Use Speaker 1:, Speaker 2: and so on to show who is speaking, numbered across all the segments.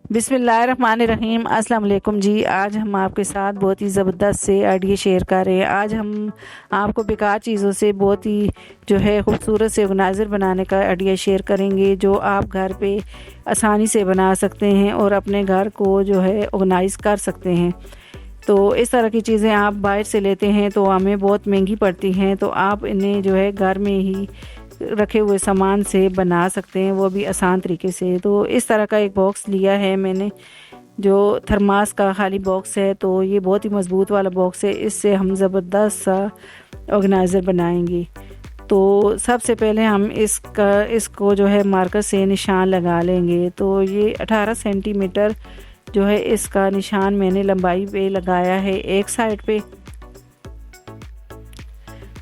Speaker 1: बिस्मिल्लाहिर्रहमानिर्रहीम। अस्सलाम वालेकुम जी। आज हम आपके साथ बहुत ही ज़बरदस्त से आइडिया शेयर कर रहे हैं। आज हम आपको बेकार चीज़ों से बहुत ही जो है खूबसूरत से ऑर्गेनाइज़र बनाने का आइडिया शेयर करेंगे, जो आप घर पे आसानी से बना सकते हैं और अपने घर को जो है ऑर्गेनाइज़ कर सकते हैं। तो इस तरह की चीज़ें आप बाहर से लेते हैं तो हमें बहुत महंगी पड़ती हैं, तो आप इन्हें जो है घर में ही रखे हुए सामान से बना सकते हैं, वो भी आसान तरीके से। तो इस तरह का एक बॉक्स लिया है मैंने, जो थर्मास का खाली बॉक्स है। तो ये बहुत ही मज़बूत वाला बॉक्स है, इससे हम ज़बरदस्त सा ऑर्गेनाइज़र बनाएंगे। तो सबसे पहले हम इसको जो है मार्कर से निशान लगा लेंगे। तो ये 18 सेंटीमीटर जो है इसका निशान मैंने लंबाई पे लगाया है एक साइड पे।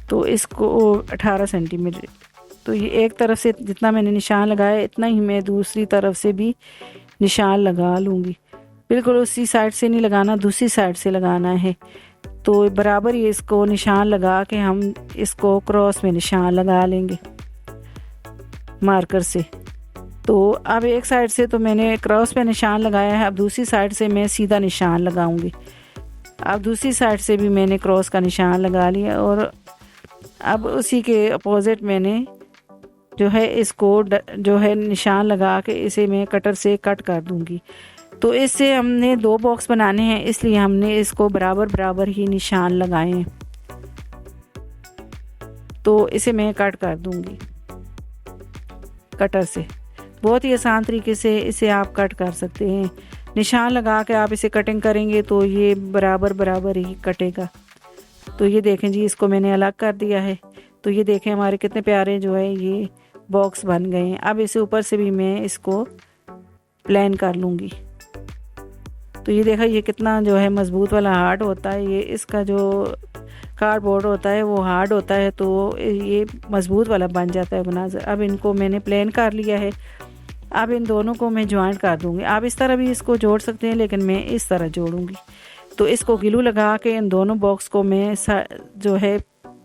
Speaker 1: तो इसको 18 सेंटीमीटर, तो ये एक तरफ से जितना मैंने निशान लगाया इतना ही मैं दूसरी तरफ से भी निशान लगा लूँगी। बिल्कुल उसी साइड से नहीं लगाना, दूसरी साइड से लगाना है। तो बराबर ही इसको निशान लगा के हम इसको क्रॉस में निशान लगा लेंगे मार्कर से। तो अब एक साइड से तो मैंने क्रॉस पे निशान लगाया है, अब दूसरी साइड से मैं सीधा निशान लगाऊंगी। अब दूसरी साइड से भी मैंने क्रॉस का निशान लगा लिया और अब उसी के अपोजिट मैंने जो है इसको जो है निशान लगा के इसे मैं कटर से कट कर दूंगी। तो इससे हमने दो बॉक्स बनाने हैं, इसलिए हमने इसको बराबर बराबर ही निशान लगाए हैं। तो इसे मैं कट कर दूंगी कटर से। बहुत ही आसान तरीके से इसे आप कट कर सकते हैं। निशान लगा के आप इसे कटिंग करेंगे तो ये बराबर बराबर ही कटेगा। तो ये देखें जी, इसको मैंने अलग कर दिया है। तो ये देखें हमारे कितने प्यारे जो है ये बॉक्स बन गए हैं। अब इसे ऊपर से भी मैं इसको प्लेन कर लूँगी। तो ये देखा, ये कितना जो है मज़बूत वाला हार्ड होता है। ये इसका जो कार्डबोर्ड होता है वो हार्ड होता है, तो ये मज़बूत वाला बन जाता है बनाजर। अब इनको मैंने प्लेन कर लिया है। अब इन दोनों को मैं ज्वाइंट कर दूँगी। आप इस तरह भी इसको जोड़ सकते हैं, लेकिन मैं इस तरह जोड़ूँगी। तो इसको ग्लू लगा के इन दोनों बॉक्स को मैं जो है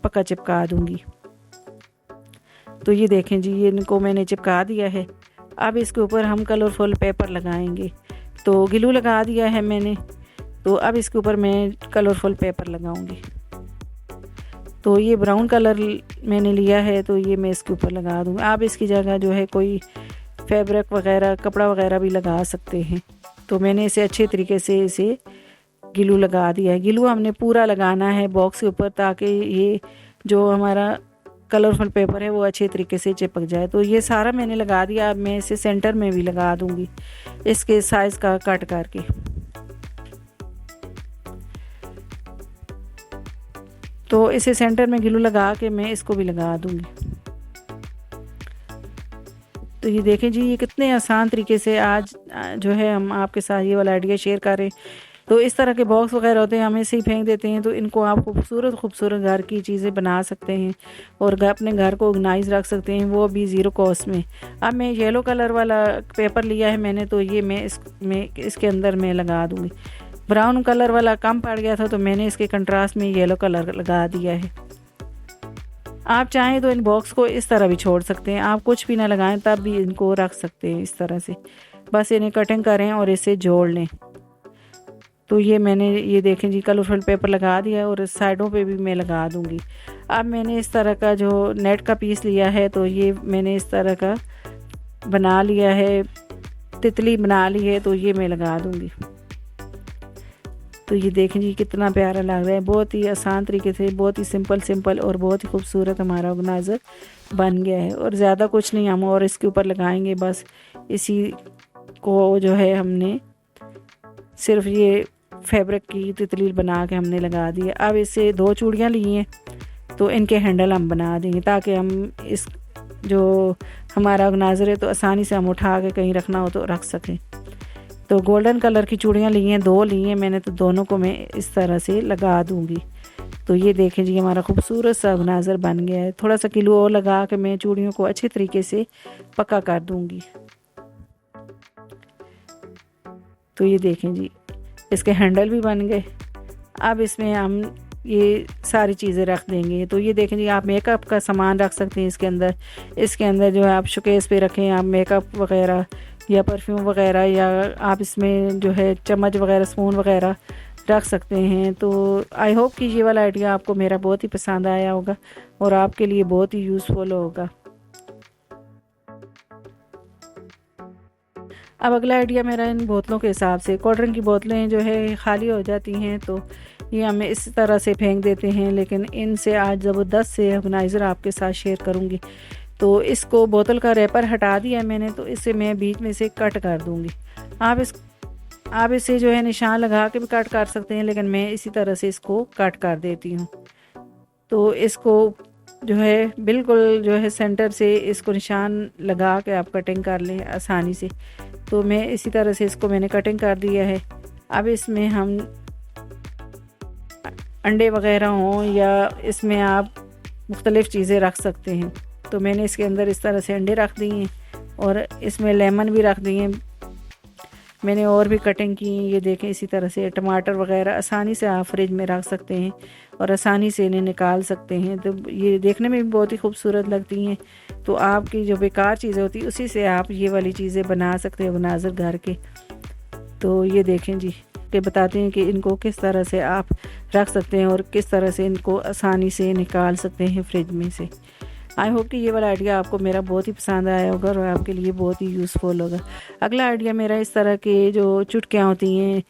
Speaker 1: पक्का चिपका दूँगी। तो ये देखें जी, ये इनको मैंने चिपका दिया है। अब इसके ऊपर हम कलरफुल पेपर लगाएंगे। तो ग्लू लगा दिया है मैंने, तो अब इसके ऊपर मैं कलरफुल पेपर लगाऊंगी। तो ये ब्राउन कलर मैंने लिया है, तो ये मैं इसके ऊपर लगा दूँगी। आप इसकी जगह जो है कोई फैब्रिक वगैरह, कपड़ा वगैरह भी लगा सकते हैं। तो मैंने इसे अच्छे तरीके से इसे ग्लू लगा दिया है। ग्लू हमने पूरा लगाना है बॉक्स के ऊपर, ताकि ये जो हमारा कलरफुल पेपर है वो अच्छे तरीके से चिपक जाए। तो ये सारा मैंने लगा दिया। अब मैं इसे सेंटर में भी लगा दूंगी, इसके साइज़ का कट करके। तो इसे सेंटर में ग्लू लगा के मैं इसको भी लगा दूंगी। तो ये देखें जी, ये कितने आसान तरीके से आज जो है हम आपके साथ ये वाला आइडिया शेयर कर रहे हैं। तो इस तरह के बॉक्स वगैरह होते हैं, हम ऐसे ही फेंक देते हैं। तो इनको आप खूबसूरत खूबसूरत घर की चीज़ें बना सकते हैं और अपने घर को ऑर्गेनाइज रख सकते हैं, वो भी ज़ीरो कॉस्ट में। अब मैं येलो कलर वाला पेपर लिया है मैंने, तो ये मैं इसके अंदर मैं लगा दूँगी। ब्राउन कलर वाला कम पड़ गया था, तो मैंने इसके कंट्रास्ट में येलो कलर लगा दिया है। आप चाहें तो इन बॉक्स को इस तरह भी छोड़ सकते हैं, आप कुछ भी ना लगाएं तब भी इनको रख सकते हैं इस तरह से। बस इन्हें कटिंग करें और इसे जोड़ लें। तो ये मैंने, ये देखें जी, कलरफुल पेपर लगा दिया और साइडों पे भी मैं लगा दूंगी। अब मैंने इस तरह का जो नेट का पीस लिया है, तो ये मैंने इस तरह का बना लिया है, तितली बना ली है। तो ये मैं लगा दूंगी। तो ये देखें जी, कितना प्यारा लग रहा है। बहुत ही आसान तरीके से, बहुत ही सिंपल और बहुत ही खूबसूरत हमारा ऑर्गेनाइज़र बन गया है। और ज़्यादा कुछ नहीं हम और इसके ऊपर लगाएंगे, बस इसी को जो है हमने सिर्फ ये फैब्रिक की तितली बना के हमने लगा दी है। अब इससे दो चूड़ियाँ ली हैं, तो इनके हैंडल हम बना देंगे, ताकि हम इस जो हमारा ऑर्गेनाइज़र है तो आसानी से हम उठा के कहीं रखना हो तो रख सकें। तो गोल्डन कलर की चूड़ियाँ ली हैं, दो ली हैं मैंने, तो दोनों को मैं इस तरह से लगा दूँगी। तो ये देखें जी, हमारा खूबसूरत सा ऑर्गेनाइज़र बन गया है। थोड़ा सा ग्लू और लगा के मैं चूड़ियों को अच्छे तरीके से पक्का कर दूँगी। तो ये देखें जी, इसके हैंडल भी बन गए। अब इसमें हम ये सारी चीज़ें रख देंगे। तो ये देखें जी, आप मेकअप का सामान रख सकते हैं इसके अंदर। इसके अंदर जो है आप शोकेस पे रखें, आप मेकअप वगैरह या परफ्यूम वगैरह, या आप इसमें जो है चम्मच वगैरह, स्पून वगैरह रख सकते हैं। तो आई होप कि ये वाला आइडिया आपको मेरा बहुत ही पसंद आया होगा और आपके लिए बहुत ही यूज़फुल होगा। अब अगला आइडिया मेरा इन बोतलों के हिसाब से, कोल्ड ड्रिंक की बोतलें जो है खाली हो जाती हैं तो ये हमें इस तरह से फेंक देते हैं, लेकिन इनसे आज ज़बरदस्त से ऑर्गेनाइज़र आपके साथ शेयर करूँगी। तो इसको बोतल का रैपर हटा दिया मैंने, तो इसे मैं बीच में से कट कर दूँगी। आप इसे जो है निशान लगा के भी कट कर सकते हैं, लेकिन मैं इसी तरह से इसको कट कर देती हूँ। तो इसको जो है बिल्कुल जो है सेंटर से इसको निशान लगा के आप कटिंग कर लें आसानी से। तो मैं इसी तरह से इसको मैंने कटिंग कर दिया है। अब इसमें हम अंडे वगैरह हों या इसमें आप मुख्तलिफ़ चीज़ें रख सकते हैं। तो मैंने इसके अंदर इस तरह से अंडे रख दिए और इसमें लेमन भी रख दिए मैंने, और भी कटिंग की। ये देखें, इसी तरह से टमाटर वगैरह आसानी से आप फ्रिज में रख सकते हैं और आसानी से इन्हें निकाल सकते हैं। तो ये देखने में भी बहुत ही खूबसूरत लगती हैं। तो आपकी जो बेकार चीज़ें होती हैं उसी से आप ये वाली चीज़ें बना सकते हैं बनाजर घर के। तो ये देखें जी, के बताते हैं कि इनको किस तरह से आप रख सकते हैं और किस तरह से इनको आसानी से निकाल सकते हैं फ्रिज में से। आई होप कि ये वाला आइडिया आपको मेरा बहुत ही पसंद आया होगा और आपके लिए बहुत ही यूज़फुल होगा। अगला आइडिया मेरा इस तरह के जो चुटकियाँ होती हैं,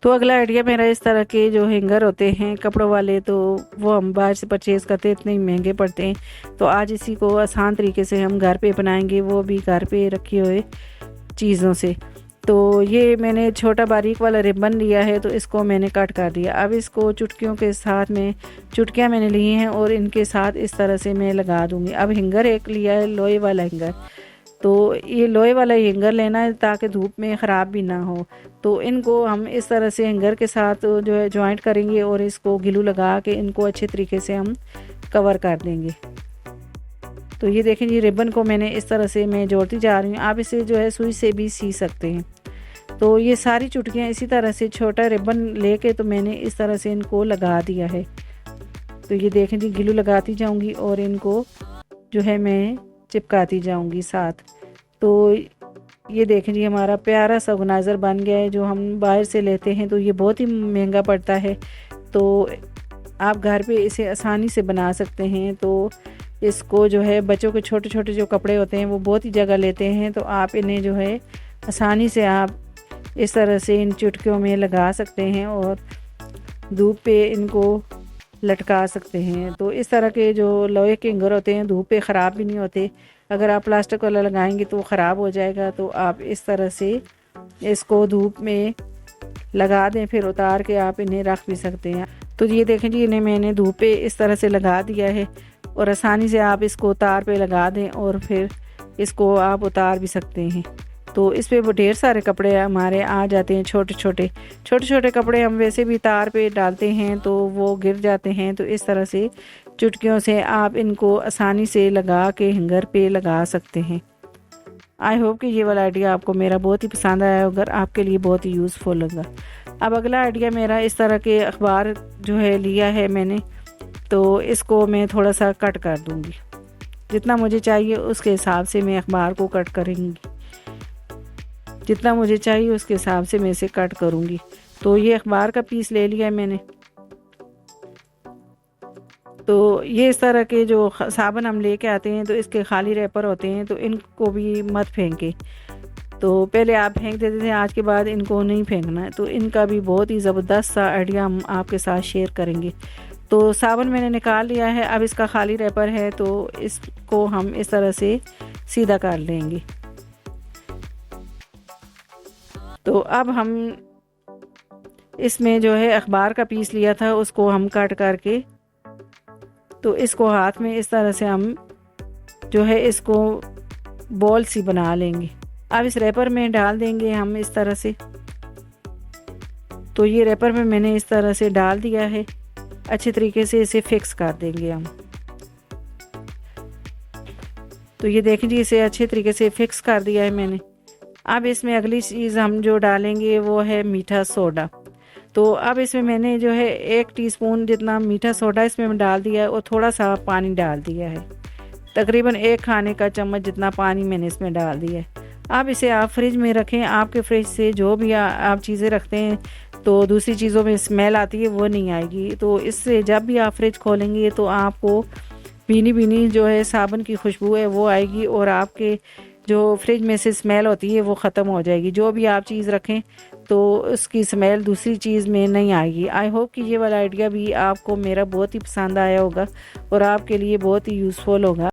Speaker 1: तो अगला आइडिया मेरा इस तरह के जो हैंगर होते हैं कपड़ों वाले, तो वो हम बाहर से परचेज़ करते हैं, इतने महंगे पड़ते हैं। तो आज इसी को आसान तरीके से हम घर पे बनाएंगे, वो भी घर पे रखे हुए चीज़ों से। तो ये मैंने छोटा बारीक वाला रिबन लिया है, तो इसको मैंने कट कर दिया। अब इसको चुटकियों के साथ में, चुटकियाँ मैंने ली हैं और इनके साथ इस तरह से मैं लगा दूँगी। अब हैंगर एक लिया है, लोहे वाला हैंगर। तो ये लोहे वाला हैंगर लेना है ताकि धूप में ख़राब भी ना हो। तो इनको हम इस तरह से हैंगर के साथ जो है जॉइंट करेंगे और इसको ग्लू लगा के इनको अच्छे तरीके से हम कवर कर देंगे। तो ये देखें जी, रिबन को मैंने इस तरह से मैं जोड़ती जा रही हूँ। आप इसे जो है सुई से भी सी सकते हैं। तो ये सारी चुटकियाँ इसी तरह से छोटा रिबन लेके तो मैंने इस तरह से इनको लगा दिया है। तो ये देखें जी, ग्लू लगाती जाऊंगी और इनको जो है मैं चिपकाती जाऊंगी साथ। तो ये देखें जी, हमारा प्यारा सा ऑर्गेनाइज़र बन गया है। जो हम बाहर से लेते हैं तो ये बहुत ही महंगा पड़ता है, तो आप घर पे इसे आसानी से बना सकते हैं। तो इसको जो है बच्चों के छोटे छोटे जो कपड़े होते हैं वो बहुत ही जगह लेते हैं, तो आप इन्हें जो है आसानी से आप इस तरह से इन चुटकियों में लगा सकते हैं और धूप पे इनको लटका सकते हैं। तो इस तरह के जो लोहे के हैंगर होते हैं धूप पे ख़राब भी नहीं होते। अगर आप प्लास्टिक वाला लगाएंगे तो ख़राब हो जाएगा। तो आप इस तरह से इसको धूप में लगा दें, फिर उतार के आप इन्हें रख भी सकते हैं। तो ये देखें जी, इन्हें मैंने धूप पे इस तरह से लगा दिया है और आसानी से आप इसको तार पे लगा दें और फिर इसको आप उतार भी सकते हैं। तो इस पे वो ढेर सारे कपड़े हमारे आ जाते हैं, छोटे छोटे कपड़े हम वैसे भी तार पे डालते हैं तो वो गिर जाते हैं। तो इस तरह से चुटकियों से आप इनको आसानी से लगा के हैंगर पे लगा सकते हैं। आई होप कि ये वाला आइडिया आपको मेरा बहुत ही पसंद आया होगा, आपके लिए बहुत ही यूज़फुल होगा। अब अगला आइडिया मेरा इस तरह के अखबार जो है लिया है मैंने, तो इसको मैं थोड़ा सा कट कर दूँगी। जितना मुझे चाहिए उसके हिसाब से मैं अखबार को कट करूँगी, जितना मुझे चाहिए उसके हिसाब से मैं इसे कट करूँगी। तो ये अखबार का पीस ले लिया है मैंने। तो ये इस तरह के जो साबुन हम लेके आते हैं तो इसके खाली रैपर होते हैं, तो इनको भी मत फेंके। तो पहले आप फेंक देते थे, आज के बाद इनको नहीं फेंकना है। तो इनका भी बहुत ही ज़बरदस्त सा आइडिया हम आपके साथ शेयर करेंगे। तो साबुन मैंने निकाल लिया है, अब इसका खाली रैपर है तो इसको हम इस तरह से सीधा कर लेंगे। तो अब हम इसमें जो है अखबार का पीस लिया था उसको हम कट करके, तो इसको हाथ में इस तरह से हम जो है इसको बॉल सी बना लेंगे। अब इस रैपर में डाल देंगे हम इस तरह से। तो ये रैपर में मैंने इस तरह से डाल दिया है, अच्छे तरीके से इसे फिक्स कर देंगे हम। तो ये देख लीजिए, इसे अच्छे तरीके से फिक्स कर दिया है मैंने। अब इसमें अगली चीज़ हम जो डालेंगे वो है मीठा सोडा। तो अब इसमें मैंने जो है 1 टीस्पून जितना मीठा सोडा इसमें डाल दिया है और थोड़ा सा पानी डाल दिया है। तकरीबन 1 खाने का चम्मच जितना पानी मैंने इसमें डाल दिया है। अब इसे आप फ्रिज में रखें। आपके फ्रिज से जो भी आप चीज़ें रखते हैं तो दूसरी चीज़ों में स्मेल आती है, वो नहीं आएगी। तो इससे जब भी आप फ्रिज खोलेंगे तो आपको भीनी भीनी जो है साबुन की खुशबू है वो आएगी और आपके जो फ्रिज में से स्मेल होती है वो ख़त्म हो जाएगी। जो भी आप चीज़ रखें तो उसकी स्मेल दूसरी चीज़ में नहीं आएगी। आई होप कि ये वाला आइडिया भी आपको मेरा बहुत ही पसंद आया होगा और आपके लिए बहुत ही यूज़फुल होगा।